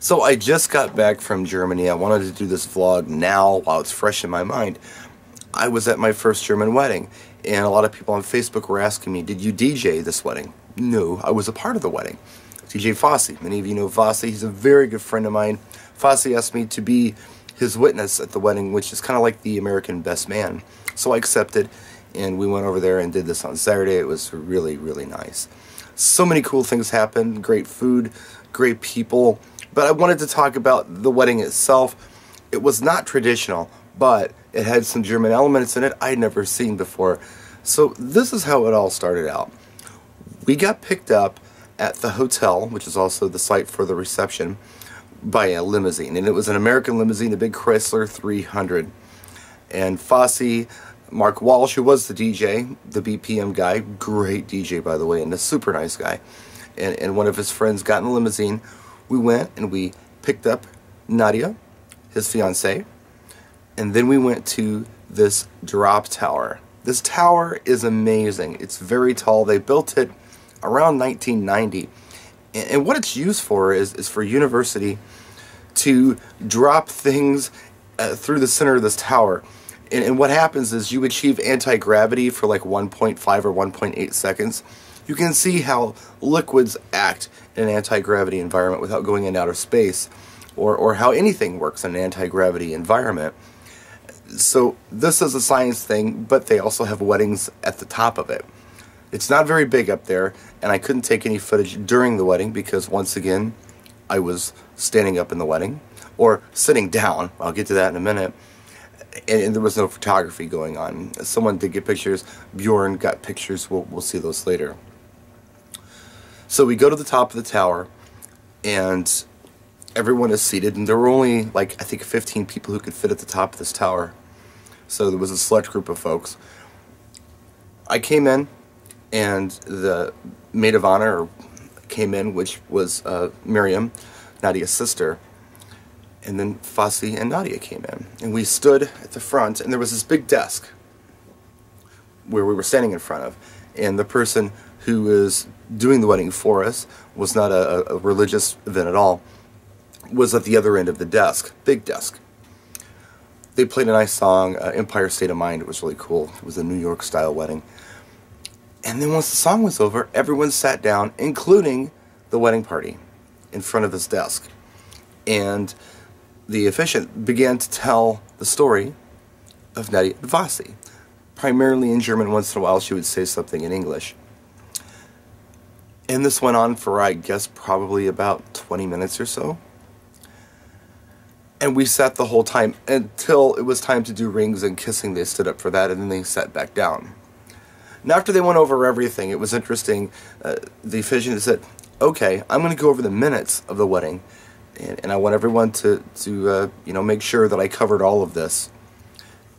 So I just got back from Germany. I wanted to do this vlog now while it's fresh in my mind. I was at my first German wedding, and a lot of people on Facebook were asking me, did you DJ this wedding? No, I was a part of the wedding. DJ Vossi. Many of you know Vossi. He's a very good friend of mine. Vossi asked me to be his witness at the wedding, which is kind of like the American best man. So I accepted, and we went over there and did this on Saturday. It was really, really nice. So many cool things happened. Great food, great people. But I wanted to talk about the wedding itself. It was not traditional, but it had some German elements in it I'd never seen before. So this is how it all started out. We got picked up at the hotel, which is also the site for the reception, by a limousine. And it was an American limousine, a big Chrysler 300. And Vossi, Mark Walsh, who was the DJ, the BPM guy, great DJ by the way, and a super nice guy, and one of his friends got in the limousine. We went and we picked up Nadia, his fiancée, and then we went to this drop tower. This tower is amazing. It's very tall. They built it around 1990. And what it's used for is for university to drop things through the center of this tower. And what happens is you achieve anti-gravity for like 1.5 or 1.8 seconds. You can see how liquids act in an anti-gravity environment without going into outer space, or how anything works in an anti-gravity environment. So this is a science thing, but they also have weddings at the top of it. It's not very big up there, and I couldn't take any footage during the wedding because, once again, I was standing up in the wedding, or sitting down. I'll get to that in a minute. And there was no photography going on. Someone did get pictures. Bjorn got pictures. We'll see those later. So we go to the top of the tower, and everyone is seated, and there were only, like, I think 15 people who could fit at the top of this tower. So there was a select group of folks. I came in, and the maid of honor came in, which was Miriam, Nadia's sister. And then Vossi and Nadia came in. And we stood at the front, and there was this big desk where we were standing in front of. And the person who was doing the wedding for us was not a religious event at all, was at the other end of the desk, big desk. They played a nice song, Empire State of Mind. It was really cool. It was a New York style wedding. And then once the song was over, everyone sat down, including the wedding party, in front of this desk. And the officiant began to tell the story of Nadia and Vossi, primarily in German. Once in a while she would say something in English. And this went on for, I guess, probably about 20 minutes or so. And we sat the whole time until it was time to do rings and kissing. They stood up for that, and then they sat back down. And after they went over everything, it was interesting. The officiant said, okay, I'm going to go over the minutes of the wedding. And I want everyone to make sure that I covered all of this.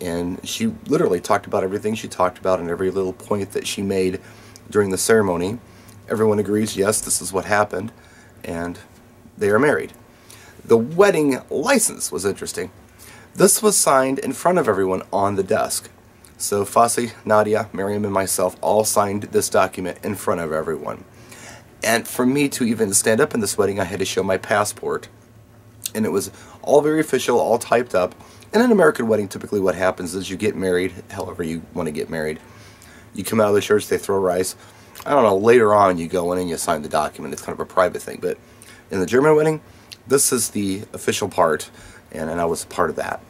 And she literally talked about everything she talked about and every little point that she made during the ceremony. Everyone agrees, yes, this is what happened, and they are married. The wedding license was interesting. This was signed in front of everyone on the desk. So Vossi, Nadia, Miriam, and myself all signed this document in front of everyone. And for me to even stand up in this wedding, I had to show my passport. And it was all very official, all typed up. In an American wedding, typically what happens is you get married, however you want to get married. You come out of the church, they throw rice. I don't know, later on you go in and you sign the document. It's kind of a private thing. But in the German wedding, this is the official part, and I was a part of that.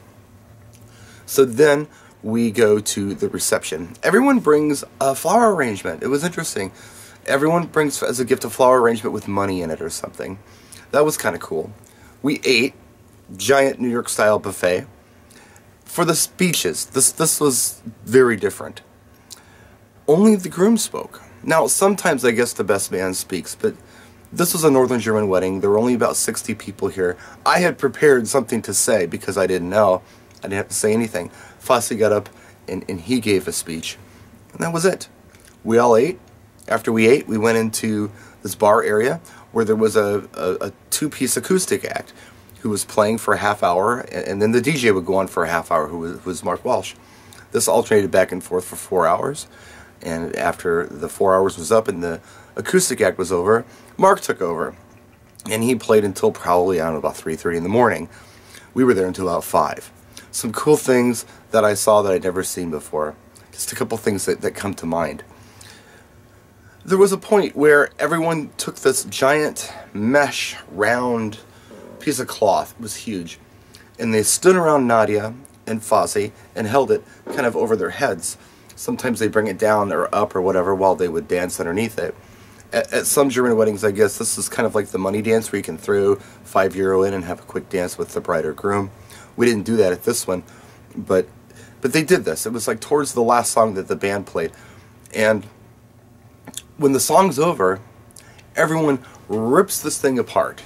So then we go to the reception. Everyone brings a flower arrangement. It was interesting. Everyone brings as a gift a flower arrangement with money in it or something. That was kind of cool. We ate giant New York style buffet. For the speeches, this was very different. Only the groom spoke. Now, sometimes I guess the best man speaks, but this was a Northern German wedding. There were only about 60 people here. I had prepared something to say because I didn't know. I didn't have to say anything. Vossi got up and he gave a speech. And that was it. We all ate. After we ate, we went into this bar area where there was a two-piece acoustic act who was playing for a half hour, and then the DJ would go on for a half hour, who was Mark Walsh. This alternated back and forth for 4 hours, and after the 4 hours was up and the acoustic act was over, Mark took over. And he played until probably, I don't know, about 3:30 in the morning. We were there until about 5. Some cool things that I saw that I'd never seen before. Just a couple things that come to mind. There was a point where everyone took this giant mesh round piece of cloth. It was huge. And they stood around Nadia and Vossi and held it kind of over their heads. Sometimes they bring it down or up or whatever while they would dance underneath it. At some German weddings, I guess, this is kind of like the money dance where you can throw €5 in and have a quick dance with the bride or groom. We didn't do that at this one, but they did this. It was like towards the last song that the band played. And when the song's over, everyone rips this thing apart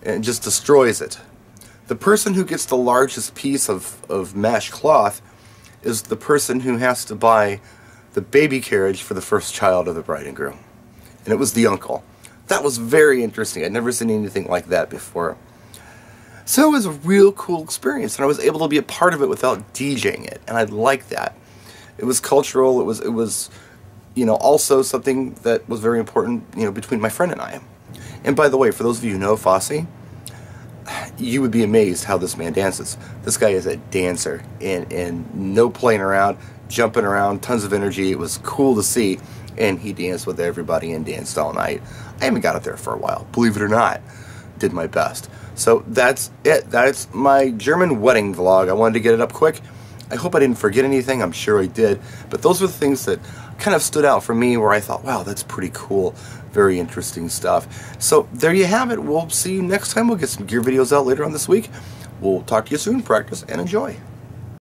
and just destroys it. The person who gets the largest piece of mesh cloth is the person who has to buy the baby carriage for the first child of the bride and groom. And it was the uncle. That was very interesting. I'd never seen anything like that before. So it was a real cool experience, and I was able to be a part of it without DJing it, and I liked that. It was cultural. It was, you know, also something that was very important, you know, between my friend and I. And by the way, for those of you who know Vossi, you would be amazed how this man dances. This guy is a dancer, and no playing around, jumping around, tons of energy. It was cool to see, and he danced with everybody and danced all night. I haven't got up there for a while, believe it or not. Did my best. So that's it. That's my German wedding vlog. I wanted to get it up quick. I hope I didn't forget anything. I'm sure I did. But those were the things that kind of stood out for me where I thought, wow, that's pretty cool. Very interesting stuff. So there you have it. We'll see you next time. We'll get some gear videos out later on this week. We'll talk to you soon. Practice and enjoy.